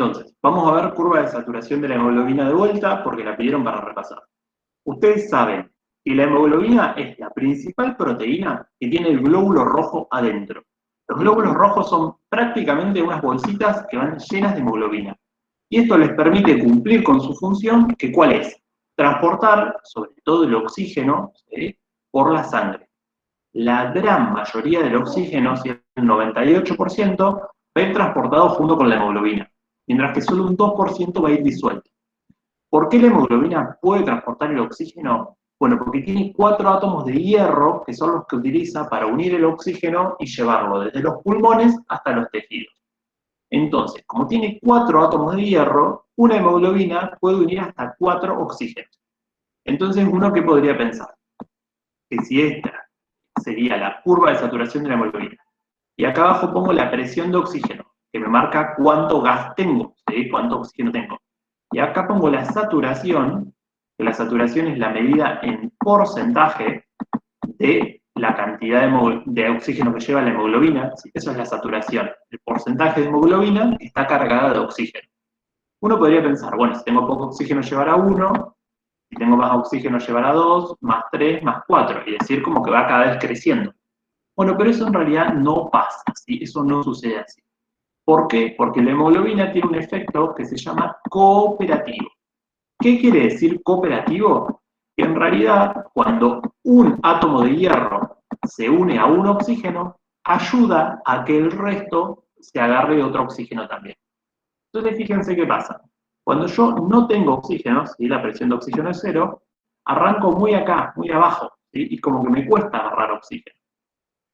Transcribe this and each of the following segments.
Entonces, vamos a ver curva de saturación de la hemoglobina de vuelta, porque la pidieron para repasar. Ustedes saben que la hemoglobina es la principal proteína que tiene el glóbulo rojo adentro. Los glóbulos rojos son prácticamente unas bolsitas que van llenas de hemoglobina. Y esto les permite cumplir con su función, que ¿cuál es? Transportar, sobre todo el oxígeno, ¿sí?, por la sangre. La gran mayoría del oxígeno, si el 98%, va a ir transportado junto con la hemoglobina, mientras que solo un 2% va a ir disuelto. ¿Por qué la hemoglobina puede transportar el oxígeno? Bueno, porque tiene 4 átomos de hierro, que son los que utiliza para unir el oxígeno y llevarlo desde los pulmones hasta los tejidos. Entonces, como tiene 4 átomos de hierro, una hemoglobina puede unir hasta 4 oxígenos. Entonces, ¿uno qué podría pensar? Que si esta sería la curva de saturación de la hemoglobina, y acá abajo pongo la presión de oxígeno, que me marca cuánto gas tengo, ¿sí?, cuánto oxígeno tengo. Y acá pongo la saturación, que la saturación es la medida en porcentaje de la cantidad de oxígeno que lleva la hemoglobina. ¿Sí? Eso es la saturación, el porcentaje de hemoglobina que está cargada de oxígeno. Uno podría pensar, bueno, si tengo poco oxígeno llevará 1, si tengo más oxígeno llevará 2, más 3, más 4, y decir como que va cada vez creciendo. Bueno, pero eso en realidad no pasa, ¿sí? Eso no sucede así. ¿Por qué? Porque la hemoglobina tiene un efecto que se llama cooperativo. ¿Qué quiere decir cooperativo? Que en realidad, cuando un átomo de hierro se une a un oxígeno, ayuda a que el resto se agarre de otro oxígeno también. Entonces, fíjense qué pasa. Cuando yo no tengo oxígeno, ¿sí?, la presión de oxígeno es 0, arranco muy acá, muy abajo, ¿sí?, y como que me cuesta agarrar oxígeno.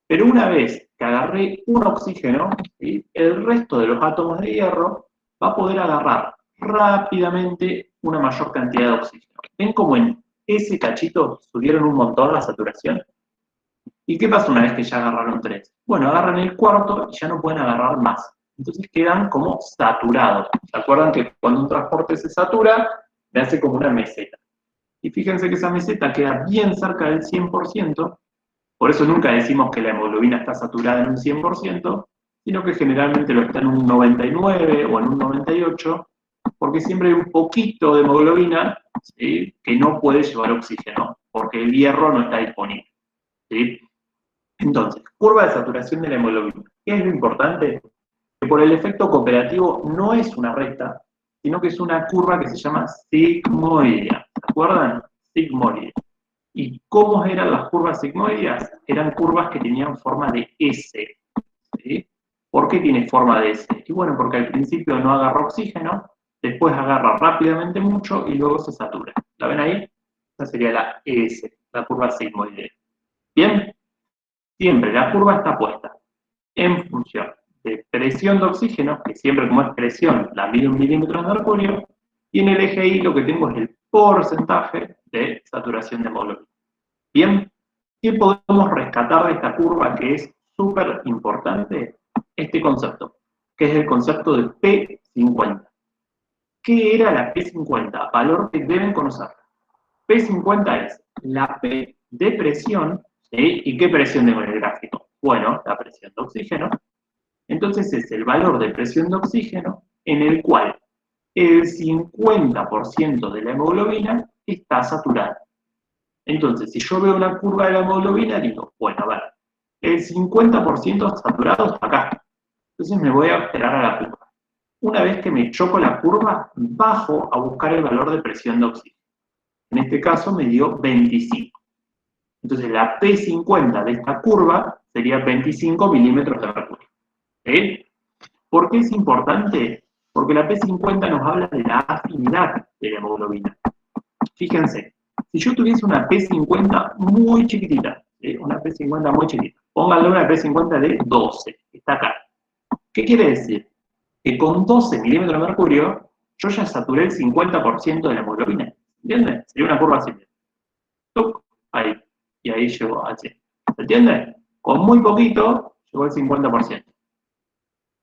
Pero una vez que agarré un oxígeno, ¿sí?, el resto de los átomos de hierro va a poder agarrar rápidamente una mayor cantidad de oxígeno. ¿Ven cómo en ese cachito subieron un montón la saturación? ¿Y qué pasa una vez que ya agarraron 3? Bueno, agarran el cuarto y ya no pueden agarrar más. Entonces quedan como saturados. ¿Se acuerdan que cuando un transporte se satura, le hace como una meseta? Y fíjense que esa meseta queda bien cerca del 100%, por eso nunca decimos que la hemoglobina está saturada en un 100%, sino que generalmente lo está en un 99 o en un 98, porque siempre hay un poquito de hemoglobina, ¿sí?, que no puede llevar oxígeno, porque el hierro no está disponible, ¿sí? Entonces, curva de saturación de la hemoglobina. ¿Qué es lo importante? Que por el efecto cooperativo no es una recta, sino que es una curva que se llama sigmoidea. ¿Se acuerdan? Sigmoidea. ¿Y cómo eran las curvas sigmoideas? Eran curvas que tenían forma de S. ¿Sí? ¿Por qué tiene forma de S? Y bueno, porque al principio no agarra oxígeno, después agarra rápidamente mucho y luego se satura. ¿La ven ahí? Esa sería la S, la curva sigmoidea. ¿Bien? Siempre la curva está puesta en función de presión de oxígeno, que siempre como es presión la mido en milímetros de mercurio, y en el eje Y lo que tengo es el porcentaje de saturación de hemoglobina. Bien, ¿qué podemos rescatar de esta curva que es súper importante? Este concepto, que es el concepto de P50. ¿Qué era la P50? Valor que deben conocer. P50 es la P de presión, ¿sí? ¿Y qué presión tengo en el gráfico? Bueno, la presión de oxígeno. Entonces es el valor de presión de oxígeno en el cual el 50% de la hemoglobina está saturada. Entonces, si yo veo una curva de la hemoglobina, digo, bueno, a ver, el 50% saturado está acá. Entonces me voy a esperar a la curva. Una vez que me choco la curva, bajo a buscar el valor de presión de oxígeno. En este caso me dio 25. Entonces la P50 de esta curva sería 25 milímetros de mercurio. ¿Sí? ¿Por qué es importante? Porque la P50 nos habla de la afinidad de la hemoglobina. Fíjense, si yo tuviese una P50 muy chiquitita, una P50 muy chiquita, pónganle una P50 de 12, que está acá. ¿Qué quiere decir? Que con 12 milímetros de mercurio, yo ya saturé el 50% de la hemoglobina. ¿Entienden? Sería una curva así. ¡Tuc! Ahí. Y ahí llegó al 100. ¿Se entiende? Con muy poquito, llegó al 50%.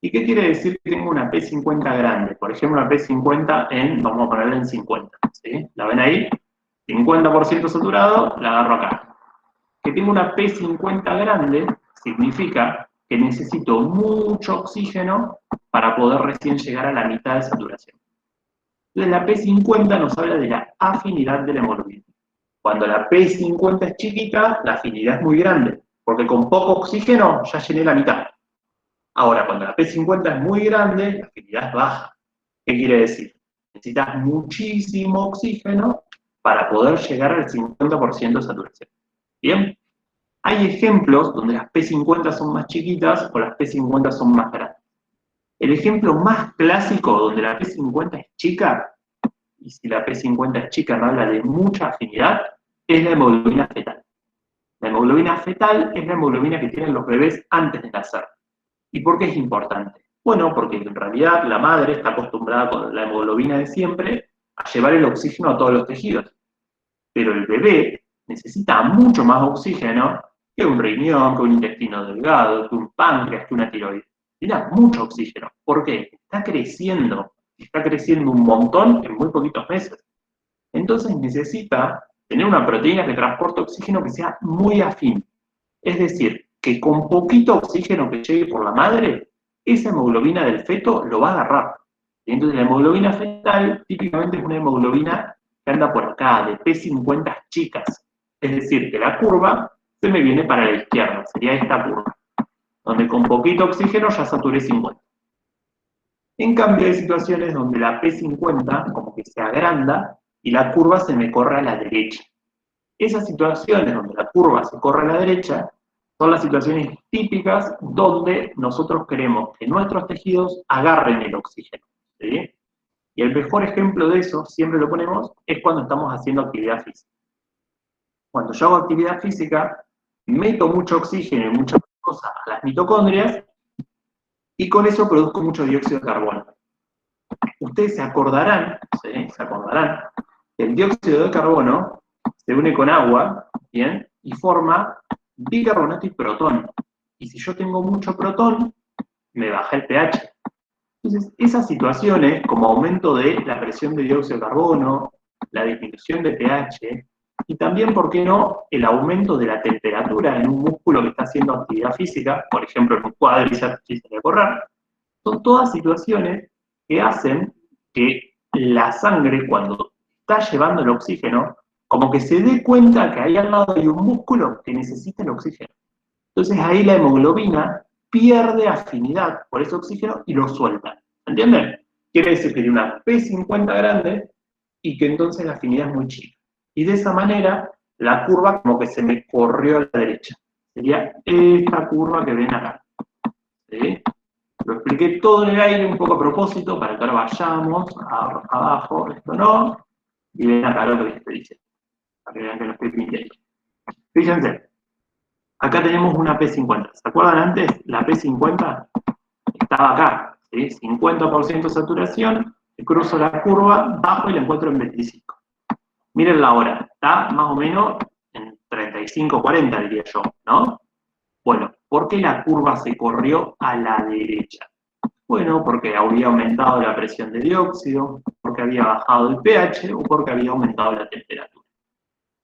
¿Y qué quiere decir que tengo una P50 grande? Por ejemplo, una P50 vamos a ponerla en 50. ¿Sí? ¿La ven ahí? 50% saturado, la agarro acá. Que tengo una P50 grande significa que necesito mucho oxígeno para poder recién llegar a la mitad de saturación. Entonces la P50 nos habla de la afinidad de la hemoglobina. Cuando la P50 es chiquita, la afinidad es muy grande, porque con poco oxígeno ya llené la mitad. Ahora, cuando la P50 es muy grande, la afinidad es baja. ¿Qué quiere decir? Necesitas muchísimo oxígeno para poder llegar al 50% de saturación. ¿Bien? Hay ejemplos donde las P50 son más chiquitas o las P50 son más grandes. El ejemplo más clásico donde la P50 es chica, y si la P50 es chica no habla de mucha afinidad, es la hemoglobina fetal. La hemoglobina fetal es la hemoglobina que tienen los bebés antes de nacer. ¿Y por qué es importante? Bueno, porque en realidad la madre está acostumbrada con la hemoglobina de siempre a llevar el oxígeno a todos los tejidos. Pero el bebé necesita mucho más oxígeno que un riñón, que un intestino delgado, que un páncreas, que una tiroides. Necesita mucho oxígeno. ¿Por qué? Está creciendo un montón en muy poquitos meses. Entonces necesita tener una proteína que transporte oxígeno que sea muy afín. Es decir, que con poquito oxígeno que llegue por la madre, esa hemoglobina del feto lo va a agarrar. Y entonces la hemoglobina fetal típicamente es una hemoglobina que anda por acá, de P50 chicas. Es decir, que la curva se me viene para la izquierda, sería esta curva, donde con poquito oxígeno ya saturé 50. En cambio, hay situaciones donde la P50 como que se agranda y la curva se me corre a la derecha. Esas situaciones donde la curva se corre a la derecha son las situaciones típicas donde nosotros queremos que nuestros tejidos agarren el oxígeno. ¿Sí? Y el mejor ejemplo de eso, siempre lo ponemos, es cuando estamos haciendo actividad física. Cuando yo hago actividad física, meto mucho oxígeno y mucha cosas a las mitocondrias y con eso produzco mucho dióxido de carbono. Ustedes se acordarán, ¿sí? Que el dióxido de carbono se une con agua, ¿bien? Y forma bicarbonato y protón. Y si yo tengo mucho protón, me baja el pH. Entonces, esas situaciones, como aumento de la presión de dióxido de carbono, la disminución de pH, y también, ¿por qué no?, el aumento de la temperatura en un músculo que está haciendo actividad física, por ejemplo, en un cuádriceps si se le correr, son todas situaciones que hacen que la sangre, cuando está llevando el oxígeno, como que se dé cuenta que ahí al lado hay un músculo que necesita el oxígeno. Entonces ahí la hemoglobina pierde afinidad por ese oxígeno y lo suelta. ¿Entienden? Quiere decir que tiene una P50 grande y que entonces la afinidad es muy chica. Y de esa manera, la curva como que se me corrió a la derecha. Sería esta curva que ven acá. ¿Sí? Lo expliqué todo en el aire un poco a propósito para que ahora vayamos abajo, esto no, y ven acá lo que les estoy diciendo, para que vean que no estoy mintiendo. Fíjense, acá tenemos una P50. ¿Se acuerdan antes? La P50 estaba acá, ¿sí? 50% saturación, cruzo la curva, bajo y la encuentro en 25. Miren la hora, está más o menos en 35, 40 diría yo, ¿no? Bueno, ¿por qué la curva se corrió a la derecha? Bueno, porque había aumentado la presión de dióxido, porque había bajado el pH o porque había aumentado la temperatura.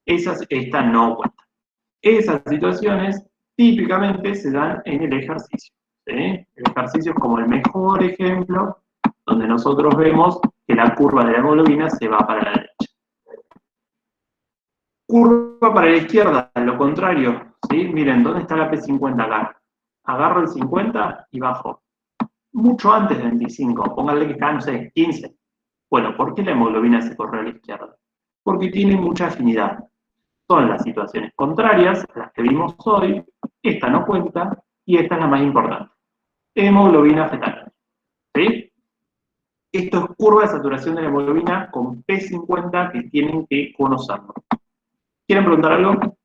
Esta no cuenta. Esas situaciones típicamente se dan en el ejercicio. ¿Sí? El ejercicio es como el mejor ejemplo donde nosotros vemos que la curva de la hemoglobina se va para la derecha. Curva para la izquierda, lo contrario. ¿Sí? Miren, ¿dónde está la P50 acá? Agarro el 50 y bajo. Mucho antes de 25, pónganle que está, no sé, 15. Bueno, ¿por qué la hemoglobina se corre a la izquierda? Porque tiene mucha afinidad. Son las situaciones contrarias a las que vimos hoy, esta no cuenta, y esta es la más importante. Hemoglobina fetal. ¿Sí? Esto es curva de saturación de la hemoglobina con P50 que tienen que conocerlo. ¿Quieren preguntar algo?